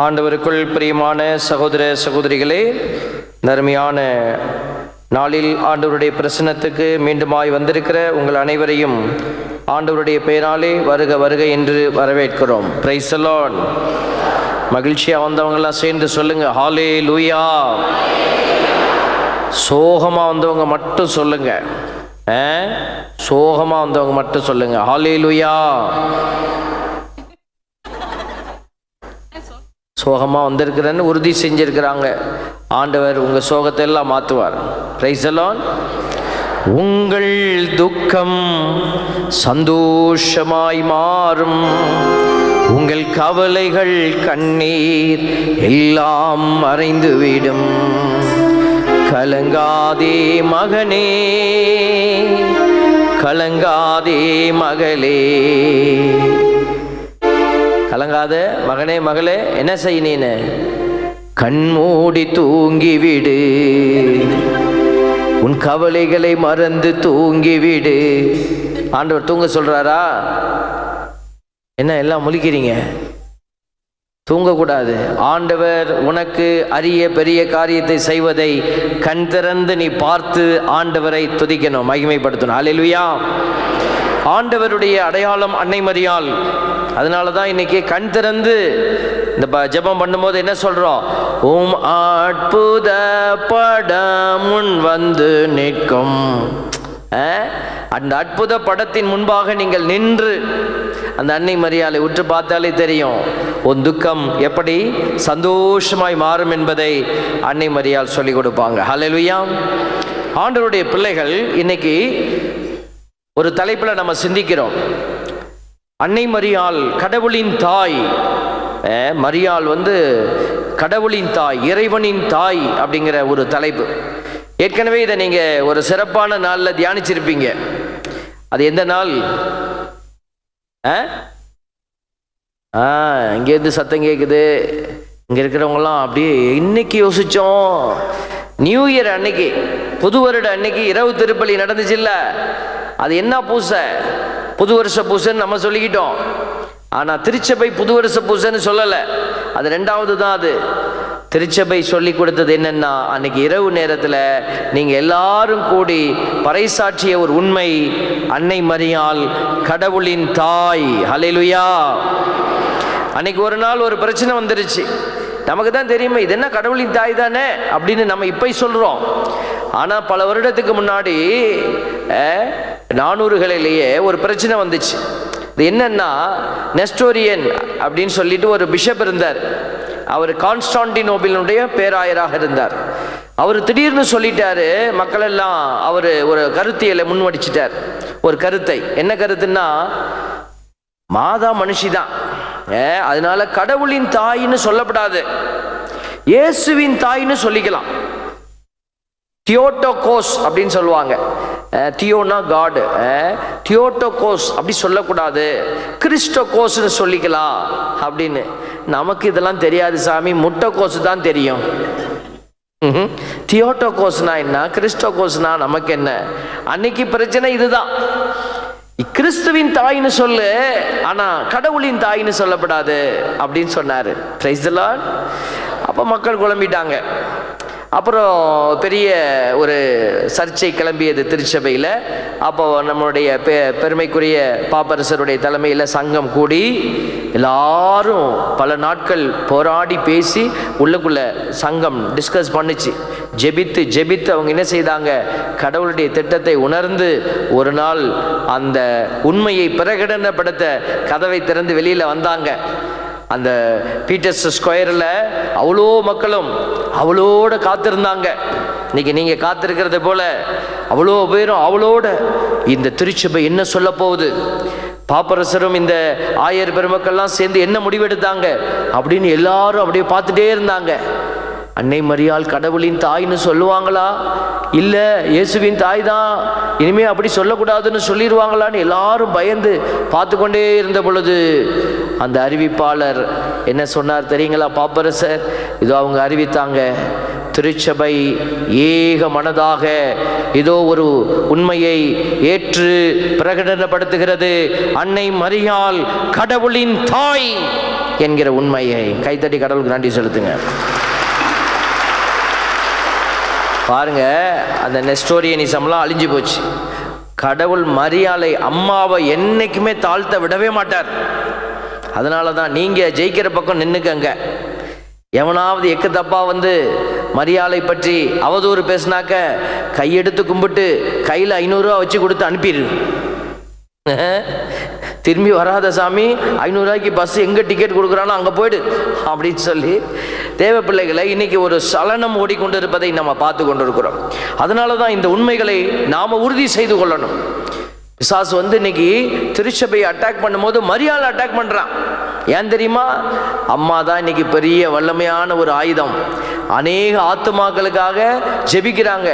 ஆண்டவருக்குள் பிரியமான சகோதர சகோதரிகளே, நர்மையான நாளில் ஆண்டவருடைய பிரசன்னத்துக்கு மீண்டுமாய் வந்திருக்கிற உங்கள் அனைவரையும் ஆண்டவருடைய பெயராலே வருக வருக என்று வரவேற்கிறோம். Price the Lord. மகிழ்ச்சியாக வந்தவங்கெல்லாம் சேர்ந்து சொல்லுங்க, ஹல்லேலூயா. சோகமாக வந்தவங்க மட்டும் சொல்லுங்க, சோகமாக வந்தவங்க மட்டும் சொல்லுங்க, ஹல்லேலூயா. சோகமாக வந்திருக்கிறேன்னு உறுதி செஞ்சிருக்கிறாங்க. ஆண்டவர் உங்கள் சோகத்தை எல்லாம் மாற்றுவார். Price the Lord. உங்கள் துக்கம் சந்தோஷமாய் மாறும், உங்கள் கவலைகள் கண்ணீர் எல்லாம் மறைந்துவிடும். கலங்காதே மகனே, கலங்காதே மகளே. கலங்காத மகனே மகளே, என்ன செய்? நீனு கண்மூடி தூங்கிவிடு, உன் கவலைகளை மறந்து தூங்கிவிடு. ஆண்டவர் தூங்க சொல்றாரா? என்ன எல்லாம் முழிக்கிறீங்க? தூங்கக்கூடாது. ஆண்டவர் உனக்கு அரிய பெரிய காரியத்தை செய்வதை கண் திறந்து நீ பார்த்து ஆண்டவரை துதிக்கணும், மகிமைப்படுத்தணும். அல்லேலூயா. ஆண்டவருடைய அடையாளம் அன்னை மரியாள். அதனால தான் இன்னைக்கு கண் திறந்து இந்த ஜெபம் பண்ணும்போது என்ன சொல்றோம்? உம் அற்புத படம் முன் வந்து நிற்கும். அந்த அற்புத படத்தின் முன்பாக நீங்கள் நின்று அந்த அன்னை மரியாளை உற்று பார்த்தாலே தெரியும் உன் துக்கம் எப்படி சந்தோஷமாய் மாறும் என்பதை அன்னை மரியாள் சொல்லிக் கொடுப்பாங்க. ஹல்லேலூயா. ஆண்டவருடைய பிள்ளைகள், இன்னைக்கு ஒரு தலைப்பில் நம்ம சிந்திக்கிறோம். அன்னை மரியாள் கடவுளின் தாய். மரியாள் கடவுளின் தாய், இறைவனின் தாய் அப்படிங்கிற ஒரு தலைப்பு. ஏற்கனவே இதை நீங்கள் ஒரு சிறப்பான நாளில் தியானிச்சிருப்பீங்க. அது எந்த நாள்? இங்கேருந்து சத்தம் கேட்குது. இங்கே இருக்கிறவங்களாம் அப்படியே இன்னைக்கு யோசித்தோம். நியூ இயர் அன்னைக்கு, புது வருட அன்னைக்கு இரவு திருப்பலி நடந்துச்சுல்ல, அது என்ன பூசை? புது வருஷ பூசைன்னு நம்ம சொல்லிக்கிட்டோம். ஆனால் திருச்சபை புது வருஷ பூசைன்னு சொல்லலை, அது ரெண்டாவது தான். அது திருச்சபை சொல்லி கொடுத்தது என்னன்னா, அன்னைக்கு இரவு நேரத்தில் நீங்கள் எல்லாரும் கூடி பறைசாற்றிய ஒரு உண்மை, அன்னை மரியாள் கடவுளின் தாய். ஹல்லேலூயா. அன்னைக்கு ஒரு நாள் ஒரு பிரச்சனை வந்துருச்சு. நமக்கு தான் தெரியுமே, இது என்ன கடவுளின் தாய் தானே அப்படின்னு நம்ம இப்போ சொல்கிறோம். ஆனால் பல வருடத்துக்கு முன்னாடி 400களிலேயே ஒரு பிரச்சனை வந்துச்சு. இது என்னன்னா, நெஸ்டோரியன் அப்படின்னு சொல்லிட்டு ஒரு பிஷப் இருந்தார். அவர் கான்ஸ்டான்டினோபிளுடைய பேராயராக இருந்தார். அவர் திடீர்னு சொல்லிட்டாரு, மக்கள் எல்லாம் அவர் ஒரு கருத்தியலை முன்வடிச்சிட்டார். ஒரு கருத்தை, என்ன கருத்துன்னா, மாதா மனுஷி தான், அதனால கடவுளின் தாயின்னு சொல்லப்படாது, இயேசுவின் தாயின்னு சொல்லிக்கலாம். தியோட்டோகோஸ் அப்படின்னு சொல்லுவாங்க. தியோனா காடு, தியோட்டோகோஸ் அப்படி சொல்லக்கூடாது, கிறிஸ்டோகோஸ்னு சொல்லிக்கலாம் அப்படின்னு. நமக்கு இதெல்லாம் தெரியாது சாமி, முட்டைக்கோஸ் தான் தெரியும். தியோட்டோகோஸ்னா என்ன, கிறிஸ்டோகோஸ்னா நமக்கு என்ன? அன்னைக்கு பிரச்சனை இதுதான். கிறிஸ்துவின் தாயின்னு சொல்லு, ஆனா கடவுளின் தாயின்னு சொல்லப்படாது அப்படின்னு சொன்னாரு. Price the Lord. அப்போ மக்கள் குழம்பிட்டாங்க. அப்புறம் பெரிய ஒரு சர்ச்சை கிளம்பியது திருச்சபையில். அப்போ நம்மளுடைய பெருமைக்குரிய பாப்பரசருடைய தலைமையில் சங்கம் கூடி எல்லாரும் பல நாட்கள் போராடி பேசி உள்ளுக்குள்ள சங்கம் டிஸ்கஸ் பண்ணிச்சு. ஜெபித்து அவங்க என்ன செய்தாங்க? கடவுளுடைய திட்டத்தை உணர்ந்து ஒரு நாள் அந்த உண்மையை பிரகடனப்படுத்த கதவை திறந்து வெளியில் வந்தாங்க. அந்த பீட்டர்ஸ் ஸ்கொயரில் அவ்வளோ மக்களும் அவளோட காத்திருந்தாங்க. இன்னைக்கு நீங்கள் காத்திருக்கிறது போல அவ்வளோ பேரும் அவளோட இந்த திருச்சபை என்ன சொல்ல போகுது, பாப்பரசரும் இந்த ஆயர் பெருமக்கள்லாம் சேர்ந்து என்ன முடிவெடுத்தாங்க அப்படின்னு எல்லாரும் அப்படியே பார்த்துட்டே இருந்தாங்க. அன்னை மரியாள் கடவுளின் தாய்ன்னு சொல்லுவாங்களா, இல்லை இயேசுவின் தாய் தான், இனிமே அப்படி சொல்லக்கூடாதுன்னு சொல்லிடுவாங்களான்னு எல்லாரும் பயந்து பார்த்து கொண்டே இருந்த பொழுது அந்த அறிவிப்பாளர் என்ன சொன்னார் தெரியுங்களா? பாப்பரசர் இதோ அவங்க அறிவித்தாங்க, திருச்சபை ஏக மனதாக ஏதோ ஒரு உண்மையை ஏற்று பிரகடனப்படுத்துகிறது. அன்னை மரியாள் கடவுளின் தாய். என்கிற உண்மையை கைத்தட்டி கடவுளுக்கு நன்றி செலுத்துங்க. பாருங்க, அந்த நெஸ்டோரியனிசம்லாம் அழிஞ்சு போச்சு. கடவுள் மரியாளை அம்மாவை என்னைக்குமே தாழ்த்த விடவே மாட்டார். அதனால தான் நீங்கள் ஜெயிக்கிற பக்கம் நின்றுக்கங்க. எவனாவது எக்கு தப்பா வந்து மரியாளை பற்றி அவதூறு பேசினாக்க கையெடுத்து கும்பிட்டு கையில் 500 ரூபா வச்சு கொடுத்து அனுப்பிடு. திரும்பி வராத சாமி, 500 ரூபாய்க்கு பஸ் எங்கே டிக்கெட் கொடுக்குறானோ அங்கே போயிடு அப்படின்னு சொல்லி தேவ பிள்ளைகளை இன்னைக்கு ஒரு சலனம் ஓடிக்கொண்டு இருப்பதை நம்ம பார்த்து கொண்டு இருக்கிறோம். அதனால தான் இந்த உண்மைகளை நாம் உறுதி செய்து கொள்ளணும். பிசாசு வந்து இன்னைக்கு திருச்சபையை அட்டாக் பண்ணும்போது மரியாதை அட்டாக் பண்ணுறான். ஏன் தெரியுமா? அம்மா தான் இன்னைக்கு பெரிய வல்லமையான ஒரு ஆயுதம். அநேக ஆத்துமாக்களுக்காக ஜெபிக்கிறாங்க.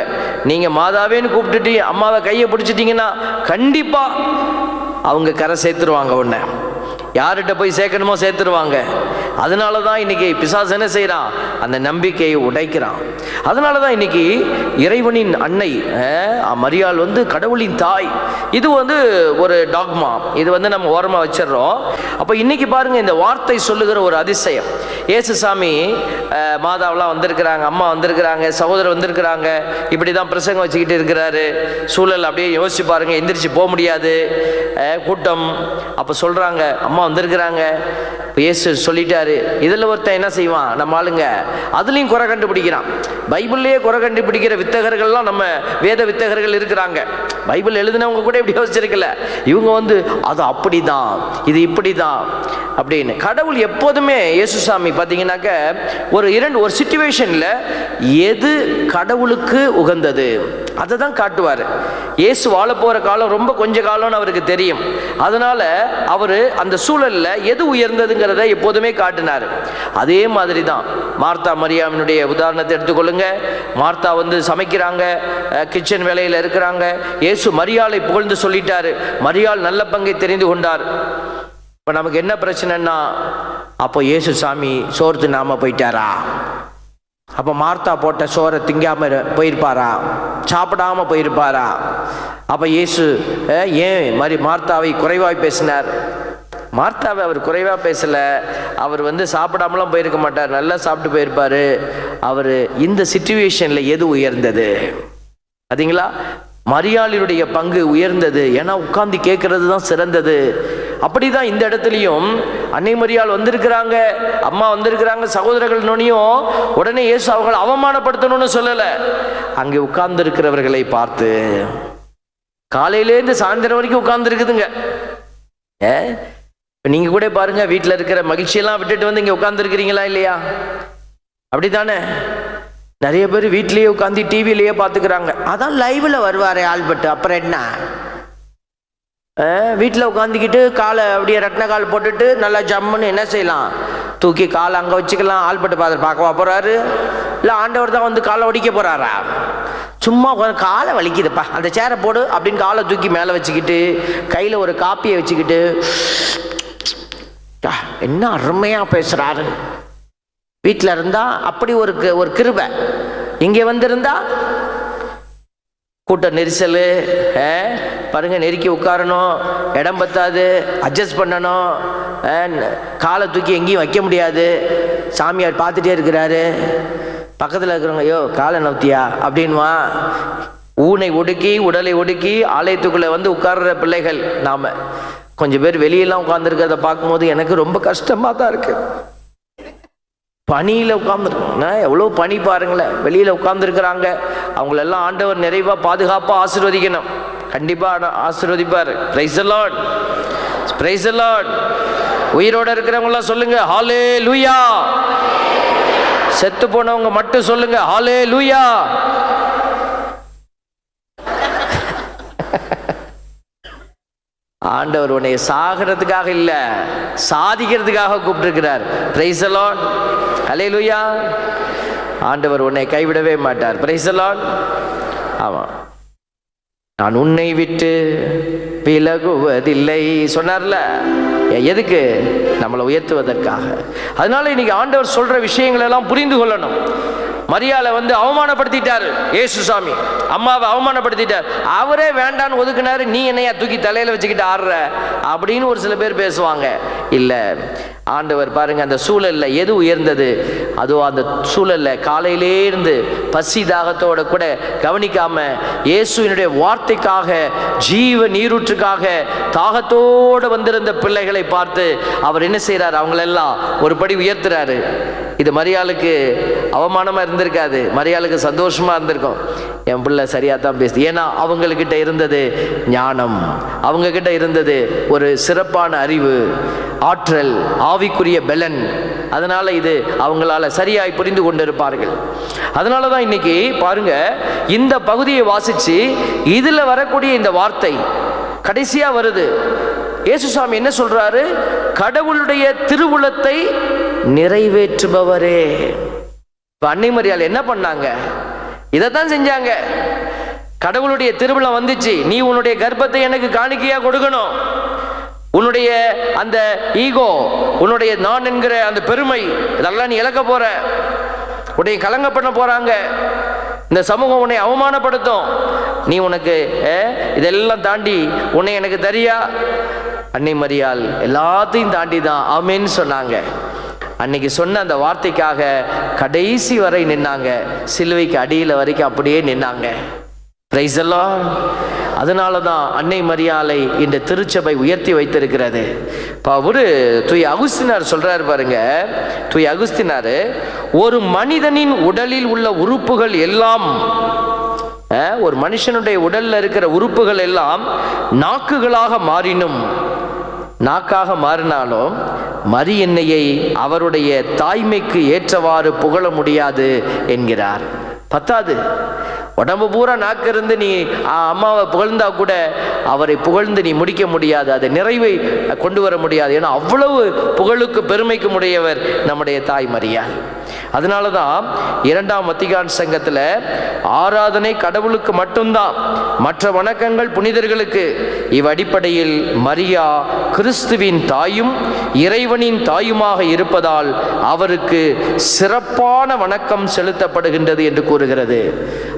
நீங்கள் மாதாவேன்னு கூப்பிட்டுட்டு அம்மாவை கையை பிடிச்சிட்டிங்கன்னா கண்டிப்பாக அவங்க கரை சேர்த்துருவாங்க. உன்னை யார்கிட்ட போய் சேர்க்கணுமோ சேர்த்துருவாங்க. அதனால தான் இன்னைக்கு பிசாசு என்ன செய்கிறான்? அந்த நம்பிக்கையை உடைக்கிறான். அதனால தான் இன்னைக்கு இறைவனின் அன்னை மரியாள் வந்து கடவுளின் தாய். இது வந்து ஒரு டாக்மா. இது வந்து நம்ம ஓரமாக வச்சிடறோம். அப்போ இன்னைக்கு பாருங்க, இந்த வார்த்தை சொல்லுகிற ஒரு அதிசயம். ஏசுசாமி மாதாவெலாம் வந்திருக்கிறாங்க, அம்மா வந்திருக்கிறாங்க, சகோதரர் வந்திருக்கிறாங்க. இப்படி தான் பிரசங்கம் வச்சுக்கிட்டு இருக்கிறாரு. சூழல் அப்படியே யோசிச்சு பாருங்க, எந்திரிச்சு போக முடியாது, கூட்டம். அப்போ சொல்கிறாங்க, அம்மா வந்திருக்கிறாங்க. இயேசு சொல்லிட்டாரு. இதில் ஒருத்தன் என்ன செய்வான்? நம்ம ஆளுங்க அதுலேயும் குறை கண்டுபிடிக்கிறான். பைபிள்லேயே குறை கண்டுபிடிக்கிற வித்தகர்கள்லாம் நம்ம வேத வித்தகர்கள் இருக்கிறாங்க. பைபிள் எழுதினவங்க கூட இப்படி யோசிச்சிருக்கல. இவங்க வந்து அது அப்படி தான், இது இப்படி தான் அப்படின்னு. கடவுள் எப்போதுமே இயேசுசாமி பார்த்தீங்கன்னாக்க ஒரு சிச்சுவேஷனில் எது கடவுளுக்கு உகந்தது அதை தான் காட்டுவார். இயேசு வாழ போகிற காலம் ரொம்ப கொஞ்ச காலம்னு அவருக்கு தெரியும். அதனால் அவர் அந்த சூழலில் எது உயர்ந்ததுங்கிறத எப்போதுமே காட்டினார். அதே மாதிரி தான் மார்த்தா மரியாமினுடைய உதாரணத்தை எடுத்துக்கொள்ளுங்க. மார்த்தா வந்து சமைக்கிறாங்க, கிச்சன் வேலையில் இருக்கிறாங்க. இயேசு மரியாளை புகழ்ந்து சொல்லிட்டாரு. மரியாள் நல்ல பங்கை தெரிந்து கொண்டார். இப்போ நமக்கு என்ன பிரச்சனைன்னா, அப்போ இயேசு சாமி சோறு தின்னாம போயிட்டாரா? அப்போ மார்த்தா போட்ட சோறை திங்காம போயிருப்பாரா? சாப்பிடாம போயிருப்பாரா? அப்போ இயேசு ஏன் மார்த்தாவை குறைவாய் பேசினார்? மார்த்தாவை அவர் குறைவாக பேசலை. அவர் வந்து சாப்பிடாமலாம் போயிருக்க மாட்டார், நல்லா சாப்பிட்டு போயிருப்பார். அவர் இந்த சிச்சுவேஷனில் எது உயர்ந்தது? பார்த்தீங்களா? மரியாளினுடைய பங்கு உயர்ந்தது. ஏன்னா உட்கார்ந்து கேட்கறது தான் சிறந்தது. அப்படிதான் இந்த இடத்துலையும் அன்னை மரியாள் வந்திருக்கிறாங்க, அம்மா வந்திருக்கிறாங்க, சகோதரர்கள் நோனியும் உடனே இயேசு அவங்களை அவமானப்படுத்தணும்னு சொல்லலை. அங்கே உட்கார்ந்து இருக்கிறவர்களை பார்த்து காலையிலேருந்து சாயந்தரம் வரைக்கும் உட்கார்ந்து இருக்குதுங்க. நீங்க கூட பாருங்க, வீட்டில் இருக்கிற மகிழ்ச்சியெல்லாம் விட்டுட்டு வந்து இங்கே உட்கார்ந்து இருக்கிறீங்களா இல்லையா? அப்படித்தானே? நிறைய பேர் வீட்லேயே உட்காந்து டிவிலேயே பார்த்துக்கிறாங்க. அதான் லைவ்ல வருவார் ஆல்பர்ட். அப்புறம் என்ன, வீட்டில் உட்காந்துக்கிட்டு காலை அப்படியே ரத்ன கால் போட்டுட்டு நல்லா ஜம்முன்னு என்ன செய்யலாம்? தூக்கி காலை அங்கே வச்சுக்கலாம். ஆல்பர்ட் பார்க்கவா போகிறாரு? இல்லை ஆண்டவர் தான் வந்து காலை ஒடிக்க போகிறாரா? சும்மா காலை வலிக்குதுப்பா, அந்த சேரை போடு அப்படின்னு காலை தூக்கி மேலே வச்சுக்கிட்டு கையில் ஒரு காப்பியை வச்சுக்கிட்டு என்ன அருமையாக பேசுகிறாரு. வீட்டில் இருந்தால் அப்படி ஒரு கிருபை. இங்கே வந்திருந்தா கூட்ட நெரிசல் பாருங்க, நெருக்கி உட்காரணும், இடம் பத்தாது, அட்ஜஸ்ட் பண்ணணும், காலை தூக்கி எங்கேயும் வைக்க முடியாது. சாமியார் பார்த்துட்டே இருக்கிறாரு. பக்கத்தில் இருக்கிறவங்க, ஐயோ காலை நவுத்தியா அப்படின்வா. ஊனை ஒடுக்கி உடலை ஒடுக்கி ஆலயத்துக்குள்ளே வந்து உட்கார்ற பிள்ளைகள் நாம். கொஞ்சம் பேர் வெளியெல்லாம் உட்கார்ந்துருக்கிறத பார்க்கும்போது எனக்கு ரொம்ப கஷ்டமாக தான் இருக்கு. பனியில் உட்கார்ந்துருக்காங்க, எவ்வளோ பனி பாருங்களேன். வெளியில் உட்கார்ந்துருக்கிறாங்க. அவங்களெல்லாம் ஆண்டவர் நிறைவாக பாதுகாப்பாக ஆசீர்வதிக்கணும். கண்டிப்பாக ஆசீர்வதிப்பார். Price the Lord, price the Lord. உயிரோட இருக்கிறவங்களாம் சொல்லுங்க ஹல்லேலூயா. செத்து போனவங்க மட்டும் சொல்லுங்க ஹல்லேலூயா. ஆண்டவர் உன்னை சாகிறதுக்காக இல்லை, சாதிக்கிறதுக்காக கூப்பிட்டுருக்கிறார். பிரைஸ் தி லார்ட், ஹல்லேலூயா. ஆண்டவர் உன்னை கைவிடவே மாட்டார். Price the Lord. ஆமாம், நான் உன்னை விட்டு விலகுவதில்லை சொன்னார்ல. எதுக்கு? நம்மளை உயர்த்துவதற்காக. அதனால இன்னைக்கு ஆண்டவர் சொல்ற விஷயங்கள் எல்லாம் புரிந்து கொள்ளணும். மரியாளை வந்து அவமானப்படுத்திட்டாரு இயேசுசாமி, அம்மாவை அவமானப்படுத்திட்டார். அவரே வேண்டான்னு ஒதுக்குனாரு, நீ என்னையா தூக்கி தலையில வச்சுக்கிட்டு ஆடுற அப்படின்னு ஒரு சில பேர் பேசுவாங்க. இல்லை, ஆண்டவர் பாருங்க, அந்த சூழல்ல எது உயர்ந்தது, அதோ அந்த சூழல்ல காலையிலே இருந்து பசி தாகத்தோட கூட கவனிக்காம இயேசுவினுடைய வார்த்தைக்காக, ஜீவ நீரூற்றுக்காக தாகத்தோடு வந்திருந்த பிள்ளைகளை பார்த்து அவர் என்ன செய்யறாரு, அவங்களெல்லாம் ஒரு படி உயர்த்துறாரு. இது மரியாளுக்கு அவமானமா இருந்திருக்காது, மரியாளுக்கு சந்தோஷமா இருந்திருக்கும். என் பிள்ளை சரியா தான் பேசுது. ஏன்னா அவங்கக்கிட்ட இருந்தது ஞானம், அவங்க கிட்ட இருந்தது ஒரு சிறப்பான அறிவு, ஆற்றல், ஆவிக்குரிய பலன். அதனால இது அவங்களால சரியாய் புரிந்து கொண்டிருப்பார்கள். அதனால தான் இன்னைக்கு பாருங்க, இந்த பகுதியை வாசிச்சு இதுல வரக்கூடிய இந்த வார்த்தை கடைசியா வருது. இயேசுசாமி என்ன சொல்றாரு, கடவுளுடைய திருவுளத்தை நிறைவேற்றுபவரே. அன்னை மரியாள் என்ன பண்ணாங்க, இதைத்தான் செஞ்சாங்க. கடவுளுடைய திருவிழா வந்துச்சு, நீ உன்னுடைய கர்ப்பத்தை எனக்கு காணிக்கையா கொடுக்கணும். உன்னுடைய அந்த ஈகோ, உன்னுடைய நான் என்கிற அந்த பெருமை, இதெல்லாம் நீ இழக்க போற. உன்னை கலங்க பண்ண போறாங்க, இந்த சமூகம் உன்னை அவமானப்படுத்தும். நீ உனக்கு இதெல்லாம் தாண்டி உன்னை எனக்கு தரியா? அன்னை மரியாள் எல்லாத்தையும் தாண்டி தான் ஆமென்னு சொன்னாங்க. அன்னைக்கு சொன்ன அந்த வார்த்தைக்காக கடைசி வரை நின்னாங்க, சிலுவைக்கு அடியில் வரைக்கும் அப்படியே நின்னாங்க. Price the Lord. அதனால தான் அன்னை மரியாளை இந்த திருச்சபை உயர்த்தி வைத்திருக்கிறது. ஒரு தூய அகுஸ்தினார் சொல்றாரு பாருங்க, தூய அகுஸ்தினார், ஒரு மனிதனின் உடலில் உள்ள உறுப்புகள் எல்லாம், ஒரு மனுஷனுடைய உடல்ல இருக்கிற உறுப்புகள் எல்லாம் நாக்குகளாக மாறினும், நாக்காக மாறினாலும் மரி என்னையை அவருடைய தாய்மைக்கு ஏற்றவாறு புகழ முடியாது என்கிறார். பத்தாது, உடம்பு பூரா நாக்கு இருந்து நீ அம்மாவை புகழ்ந்தா கூட அவரை புகழ்ந்து நீ முடிக்க முடியாது, அதை நிறைவை கொண்டு வர முடியாது. ஏன்னா அவ்வளவு புகழுக்கு பெருமைக்கு உடையவர் நம்முடைய தாய் மரியாள். அதனால தான் இரண்டாம் வத்திக்கான் சங்கத்தில் ஆராதனை கடவுளுக்கு மட்டும்தான், மற்ற வணக்கங்கள் புனிதர்களுக்கு. இவ்வடிப்படையில் மரியா கிறிஸ்துவின் தாயும் இறைவனின் தாயுமாக இருப்பதால் அவருக்கு சிறப்பான வணக்கம் செலுத்தப்படுகின்றது என்று கூறுகிறது.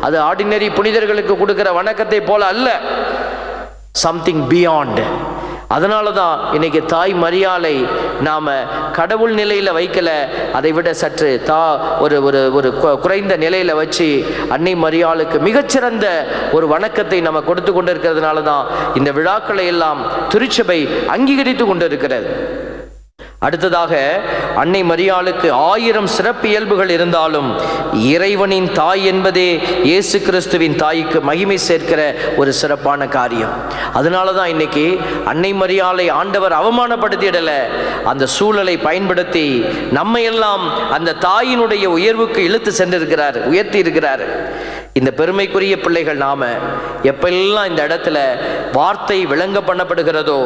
அது ஆர்டினரி புனிதர்களுக்கு கொடுக்கிற வணக்கத்தை போல அல்ல, சம்திங் பியாண்ட். அதனால தான் இன்னைக்கு தாய் மரியாளை நாம கடவுள் நிலையில வைக்கல, அதை விட சற்று ஒரு ஒரு ஒரு குறைந்த நிலையில வச்சு அன்னை மரியாளுக்கு மிகச்சிறந்த ஒரு வணக்கத்தை நம்ம கொடுத்து கொண்டிருக்கிறதுனால தான் இந்த விழாக்களை எல்லாம் திருச்சபை அங்கீகரித்து கொண்டிருக்கிறது. அடுத்ததாக, அன்னை மரியாளுக்கு 1000 சிறப்பு இயல்புகள் இருந்தாலும் இறைவனின் தாய் என்பதே இயேசு கிறிஸ்துவின் தாய்க்கு மகிமை சேர்க்கிற ஒரு சிறப்பான காரியம். அதனால தான் இன்னைக்கு அன்னை மரியாளை ஆண்டவர் அவமானப்படுத்திடல, அந்த சூழலை பயன்படுத்தி நம்மை எல்லாம் அந்த தாயினுடைய உயர்வுக்கு இழுத்து சென்றிருக்கிறார், உயர்த்தி இருக்கிறார். இந்த பெருமைக்குரிய பிள்ளைகள் நாம எப்பெல்லாம் இந்த இடத்துல வார்த்தை விளங்க பண்ணப்படுகிறதோ,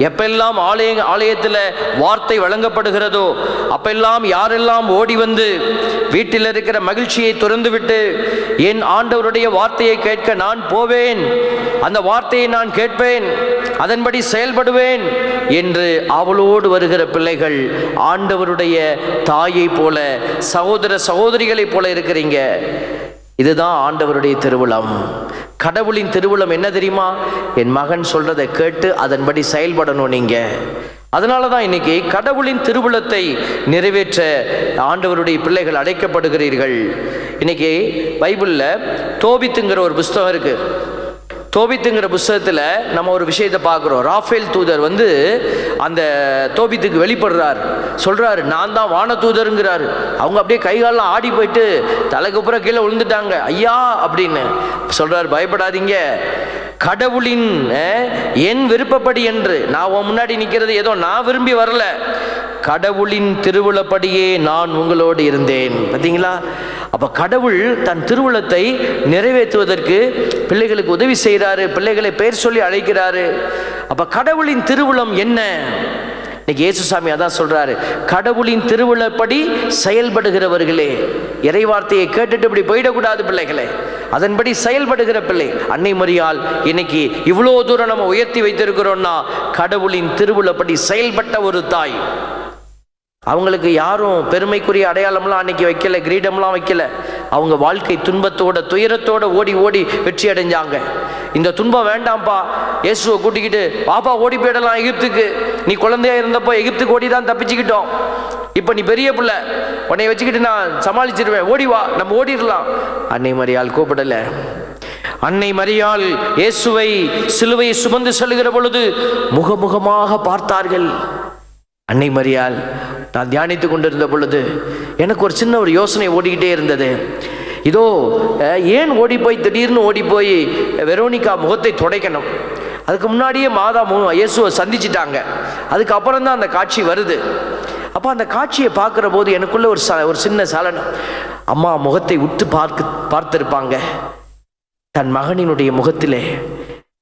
எப்பெல்லாம் ஆலயத்தில் வார்த்தை வழங்கப்படுகிறதோ, அப்பெல்லாம் யாரெல்லாம் ஓடி வந்து வீட்டில் இருக்கிற மகிழ்ச்சியை துறந்து விட்டு என் ஆண்டவருடைய வார்த்தையை கேட்க நான் போவேன், அந்த வார்த்தையை நான் கேட்பேன், அதன்படி செயல்படுவேன் என்று அவளோடு வருகிற பிள்ளைகள் ஆண்டவருடைய தாயை போல, சகோதர சகோதரிகளைப் போல இருக்கிறீங்க. இதுதான் ஆண்டவருடைய திருவுளம். கடவுளின் திருவுளம் என்ன தெரியுமா? என் மகன் சொல்றதை கேட்டு அதன்படி செயல்படணும் நீங்க. அதனால தான் இன்னைக்கு கடவுளின் திருவுளத்தை நிறைவேற்ற ஆண்டவருடைய பிள்ளைகள் அழைக்கப்படுகிறீர்கள். இன்னைக்கு பைபிள்ல தோபித்துங்கிற ஒரு புஸ்தகம் இருக்கு. தோபித்துங்கிற புஸ்தகத்தில் நம்ம ஒரு விஷயத்தை பார்க்குறோம். ராஃபேல் தூதர் வந்து அந்த தோபித்துக்கு வெளிப்படுறார், சொல்கிறாரு நான் தான் வான தூதருங்கிறாரு. அவங்க அப்படியே கைகாலெலாம் ஆடி போயிட்டு தலைக்குப்புறம் கீழே விழுந்துட்டாங்க, ஐயா அப்படின்னு சொல்கிறார். பயப்படாதீங்க, கடவுளின் என் விருப்பப்படி என்று, நான் உன் முன்னாடி நிற்கிறது ஏதோ நான் விரும்பி வரல, கடவுளின் திருவுளப்படியே நான் உங்களோடு இருந்தேன். பார்த்தீங்களா? அப்போ கடவுள் தன் திருவுளத்தை நிறைவேற்றுவதற்கு பிள்ளைகளுக்கு உதவி செய்கிறாரு, பிள்ளைகளை பெயர் சொல்லி அழைக்கிறாரு. அப்போ கடவுளின் திருவுளம் என்ன? இன்னைக்கு இயேசுசாமி அதான் சொல்றாரு, கடவுளின் திருவுளப்படி செயல்படுகிறவர்களே. இறைவார்த்தையை கேட்டுட்டு இப்படி போயிடக்கூடாது பிள்ளைகளே, அதன்படி செயல்படுகிற பிள்ளை. அன்னை மரியாள் இன்னைக்கு இவ்வளோ தூரம் நம்ம உயர்த்தி வைத்திருக்கிறோம்னா கடவுளின் திருவுளப்படி செயல்பட்ட ஒரு தாய். அவங்களுக்கு யாரும் பெருமைக்குரிய அடையாளம்லாம் அன்னைக்கு வைக்கல, கிரீடம்லாம் வைக்கல. அவங்க வாழ்க்கை துன்பத்தோட துயரத்தோட ஓடி ஓடி வெற்றி அடைஞ்சாங்க. இந்த துன்பம் வேண்டாம்ப்பா, இயேசுவை கூட்டிக்கிட்டு பாப்பா ஓடி போயிடலாம் எகிப்துக்கு. நீ குழந்தையா இருந்தப்போ எகிப்துக்கு ஓடி தான் தப்பிச்சுக்கிட்டோம். இப்போ நீ பெரிய பிள்ளை, உன்னை வச்சுக்கிட்டு நான் சமாளிச்சிருவேன், ஓடி வா, நம்ம ஓடிடலாம். அன்னை மரியாள் கூப்பிடல. அன்னை மரியாள் இயேசுவை சிலுவையை சுமந்து செல்லுகிற பொழுது முகமுகமாக பார்த்தார்கள். அன்னை மரியாள் நான் தியானித்து கொண்டிருந்த பொழுது எனக்கு ஒரு சின்ன ஒரு யோசனை ஓடிக்கிட்டே இருந்தது. இதோ ஏன் ஓடி போய் திடீர்னு ஓடி போய் வெரோனிகா முகத்தை துடைக்கணும்? அதுக்கு முன்னாடியே மாதா இயேசுவை சந்திச்சிட்டாங்க. அதுக்கப்புறம் தான் அந்த காட்சி வருது. அப்போ அந்த காட்சியை பார்க்குற போது எனக்குள்ள ஒரு சின்ன சலனம். அம்மா முகத்தை உத்து பார்த்திருப்பாங்க. தன் மகனினுடைய முகத்திலே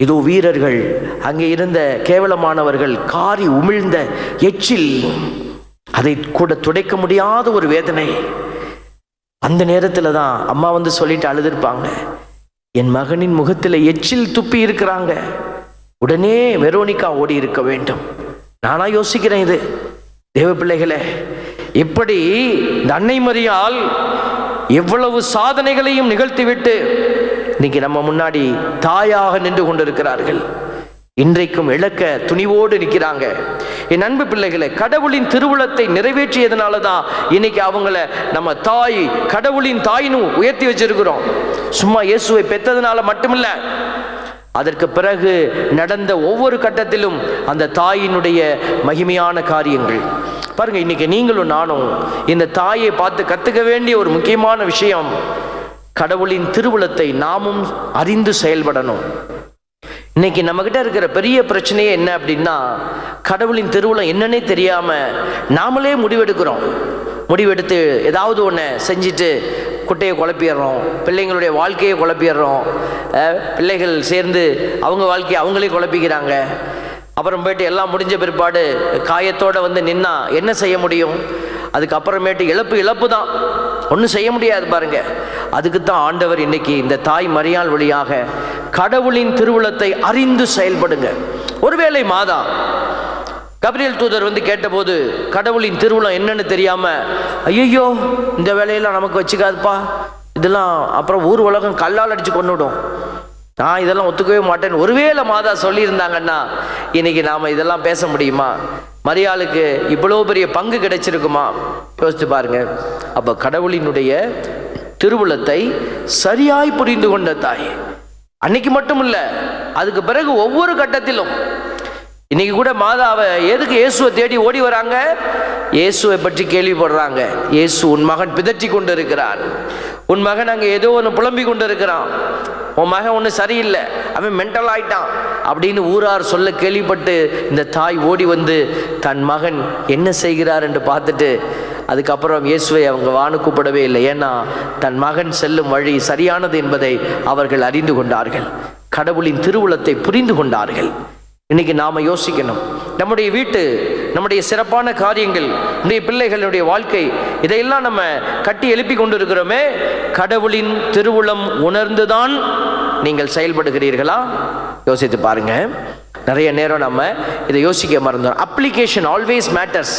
இதோ வீரர்கள், அங்கே இருந்த கேவலமானவர்கள் காரி உமிழ்ந்த எச்சில், அதை கூட துடைக்க முடியாத ஒரு வேதனை. அந்த நேரத்தில் தான் அம்மா வந்து சொல்லிட்டு அழுதுருப்பாங்க, என் மகனின் முகத்தில் எச்சில் துப்பி இருக்கிறாங்க, உடனே வெரோனிகா ஓடி இருக்க வேண்டும். நானா யோசிக்கிறேன், இது தேவ பிள்ளைகளே, இப்படி இந்த அன்னை மரியாள் எவ்வளவு சாதனைகளையும் நிகழ்த்திவிட்டு இன்னைக்கு நம்ம முன்னாடி தாயாக நின்று கொண்டிருக்கிறார்கள். இன்றைக்கும் இழக்க துணிவோடு நிற்கிறாங்க. என் அன்பு பிள்ளைகளை, கடவுளின் திருவுளத்தை நிறைவேற்றியதுனால தான் இன்னைக்கு அவங்கள நம்ம தாய், கடவுளின் தாயின்னு உயர்த்தி வச்சிருக்கிறோம். சும்மா இயேசுவை பெற்றதுனால மட்டுமில்ல, அதற்கு பிறகு நடந்த ஒவ்வொரு கட்டத்திலும் அந்த தாயினுடைய மகிமையான காரியங்கள் பாருங்க. இன்னைக்கு நீங்களும் நானும் இந்த தாயை பார்த்து கற்றுக்க வேண்டிய ஒரு முக்கியமான விஷயம், கடவுளின் திருவுளத்தை நாமும் அறிந்து செயல்படணும். இன்னைக்கு நம்மகிட்ட இருக்கிற பெரிய பிரச்சனையே என்ன அப்படின்னா, கடவுளின் திருவுளம் என்னன்னே தெரியாம நாமளே முடிவெடுக்கிறோம். முடிவெடுத்து ஏதாவது ஒன்று செஞ்சுட்டு குட்டையை குழப்பிடுறோம், பிள்ளைங்களுடைய வாழ்க்கையை குழப்பிடுறோம். பிள்ளைகள் சேர்ந்து அவங்க வாழ்க்கையை அவங்களே குழப்பிக்கிறாங்க. அப்புறம் போயிட்டு எல்லாம் முடிஞ்ச பிற்பாடு காயத்தோடு வந்து நின்னா என்ன செய்ய முடியும்? அதுக்கப்புறமேட்டு இழப்பு தான், ஒன்றும் செய்ய முடியாது பாருங்க. அதுக்கு தான் ஆண்டவர் இன்னைக்கு இந்த தாய் மரியாள் வழியாக கடவுளின் திருவுளத்தை அறிந்து செயல்படுங்க. ஒருவேளை மாதா கபிரியேல் தூதர் வந்து கேட்டபோது கடவுளின் திருவுளம் என்னன்னு தெரியாம, ஐயோ இந்த வேலையெல்லாம் நமக்கு வச்சுக்காதுப்பா, இதெல்லாம் அப்புறம் ஊர் உலகம் கல்லால் அடிச்சு கொண்டுடும், நான் இதெல்லாம் ஒத்துக்கவே மாட்டேன்னு ஒருவேளை மாதா சொல்லியிருந்தாங்கன்னா இன்னைக்கு நாம் இதெல்லாம் பேச முடியுமா? மரியாளுக்கு இவ்வளோ பெரிய பங்கு கிடைச்சிருக்குமா? யோசிச்சு பாருங்க. அப்போ கடவுளினுடைய திருவுளத்தை சரியாய் புரிந்து கொண்ட தாய், அன்னைக்கு மட்டும் இல்லை, அதுக்கு பிறகு ஒவ்வொரு கட்டத்திலும். இன்னைக்கு கூட மாதாவை எதுக்கு இயேசுவை தேடி ஓடி வராங்க? இயேசுவை பற்றி கேள்விப்படுறாங்க. இயேசு உன் மகன் பிதற்றி கொண்டு இருக்கிறான், உன் மகன் அங்கே ஏதோ ஒன்று புலம்பி கொண்டு இருக்கிறான், உன் மகன் ஒன்று சரியில்லை, அவன் மென்டல் ஆயிட்டான் அப்படின்னு ஊரார் சொல்ல கேள்விப்பட்டு இந்த தாய் ஓடி வந்து தன் மகன் என்ன செய்கிறார் என்று பார்த்துட்டு அதுக்கப்புறம் இயேசுவை அவங்க வானு கூப்பிடவே இல்லை. ஏன்னா தன் மகன் செல்லும் வழி சரியானது என்பதை அவர்கள் அறிந்து கொண்டார்கள். கடவுளின் திருவுளத்தை புரிந்து கொண்டார்கள். இன்னைக்கு நாம் யோசிக்கணும், நம்முடைய வீட்டு, நம்முடைய சிறப்பான காரியங்கள், நம்முடைய பிள்ளைகளுடைய வாழ்க்கை, இதையெல்லாம் நம்ம கட்டி எழுப்பி கொண்டு இருக்கிறோமே, கடவுளின் திருவுளம் உணர்ந்துதான் நீங்கள் செயல்படுகிறீர்களா? யோசித்து பாருங்க. நிறைய நேரம் நம்ம இதை யோசிக்க மறந்தோம். Application always matters.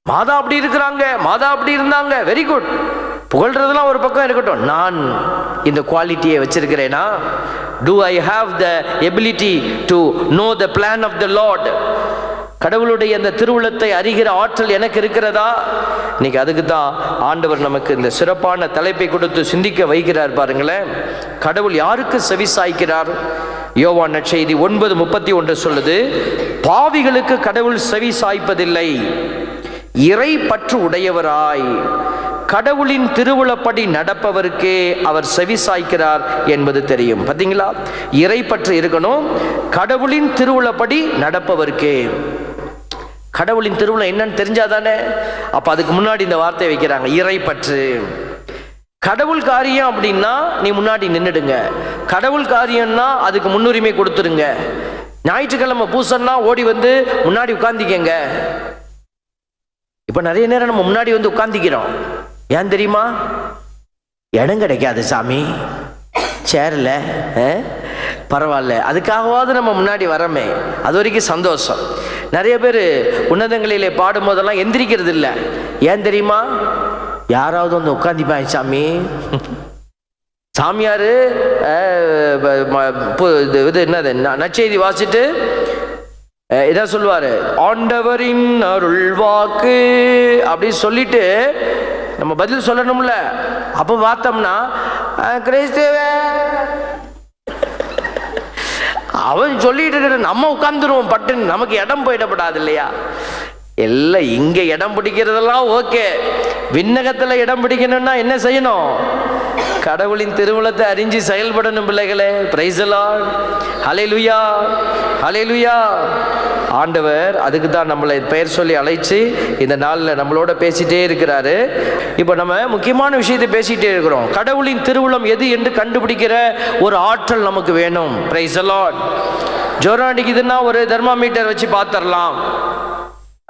மாதா அப்படி இருக்கிறாங்க, மாதா அப்படி இருந்தாங்க, வெரி குட், புகழ்றதுலாம் ஒரு பக்கம் இருக்கட்டும். நான் இந்த குவாலிட்டியை வச்சிருக்கிறேனா? Do I have the ability to know the plan of the Lord? கடவுளுடைய அந்த திருவுளத்தை அறிகிற ஆற்றல் எனக்கு இருக்கிறதா? இன்னைக்கு அதுக்கு தான் ஆண்டவர் நமக்கு இந்த சிறப்பான தலைப்பை கொடுத்து சிந்திக்க வைக்கிறார். பாருங்களேன், கடவுள் யாருக்கு செவி சாய்க்கிறார்? யோவான் நற்செய்தி 9:31 சொல்லுது, பாவிகளுக்கு கடவுள் செவி சாய்ப்பதில்லை, இறை பற்று உடையவராய் கடவுளின் திருவுளப்படி நடப்பவருக்கே அவர் செவி சாய்க்கிறார் என்பது தெரியும். பார்த்தீங்களா? இறை பற்று இருக்கணும், கடவுளின் திருவுளப்படி நடப்பவருக்கே. கடவுளின் திருவுளம் என்னன்னு தெரிஞ்சாதானே. அப்ப அதுக்கு முன்னாடி இந்த வார்த்தையை வைக்கிறாங்க, இறை பற்று. கடவுள் காரியம் அப்படின்னா நீ முன்னாடி நின்றுடுங்க, கடவுள் காரியம்னா அதுக்கு முன்னுரிமை கொடுத்துருங்க. ஞாயிற்றுக்கிழமை பூசன்னா ஓடி வந்து முன்னாடி உட்கார்ந்திக்கங்க. இப்ப நிறைய நேரம் நம்ம முன்னாடி வந்து உட்கார்ந்திக்கிறோம். ஏன் தெரியுமா? இடம் கிடைக்காது சாமி, சேரல, பரவாயில்ல, அதுக்காகவாவது நம்ம முன்னாடி வரமே, அது வரைக்கும் சந்தோஷம். நிறைய பேர் உன்னதங்களிலே பாடும் போதெல்லாம் எந்திரிக்கிறது இல்லை. ஏன் தெரியுமா? யாராவது வந்து உட்காந்துப்பாங்க சாமி. சாமியார் இது என்னது நற்செய்தி வாசிட்டு இதான் சொல்லுவார், ஆண்டவரின் அருள் வாக்கு அப்படின்னு சொல்லிட்டு நம்ம பதில் சொல்லணும்ல. அப்போ பார்த்தோம்னா கிறிஸ்துவ அவன் சொல்லிட்டு இருக்கிற நம்ம உட்கார்ந்துருவோம் பட்டுன்னு. நமக்கு இடம் போயிடப்படாது இல்லையா? எல்லாம் இங்கே இடம் பிடிக்கிறதெல்லாம் ஓகே. விண்ணகத்தில் இடம் பிடிக்கணும்னா என்ன செய்யணும்? கடவுளின் திருவுளத்தை அறிஞ்சு செயல்படணும் பிள்ளைகளே. Praise the Lord. Hallelujah, hallelujah. ஆண்டவர் அதுக்கு தான் நம்மளை பெயர் சொல்லி அழைச்சி இந்த நாளில் நம்மளோட பேசிட்டே இருக்கிறாரு. இப்போ நம்ம முக்கியமான விஷயத்தை பேசிட்டே இருக்கிறோம். கடவுளின் திருவுளம் எது என்று கண்டுபிடிக்கிற ஒரு ஆற்றல் நமக்கு வேணும். Price the Lord. ஜுரம் அடிக்குதுன்னா ஒரு தெர்மாமீட்டர் வச்சு பார்த்துடலாம்,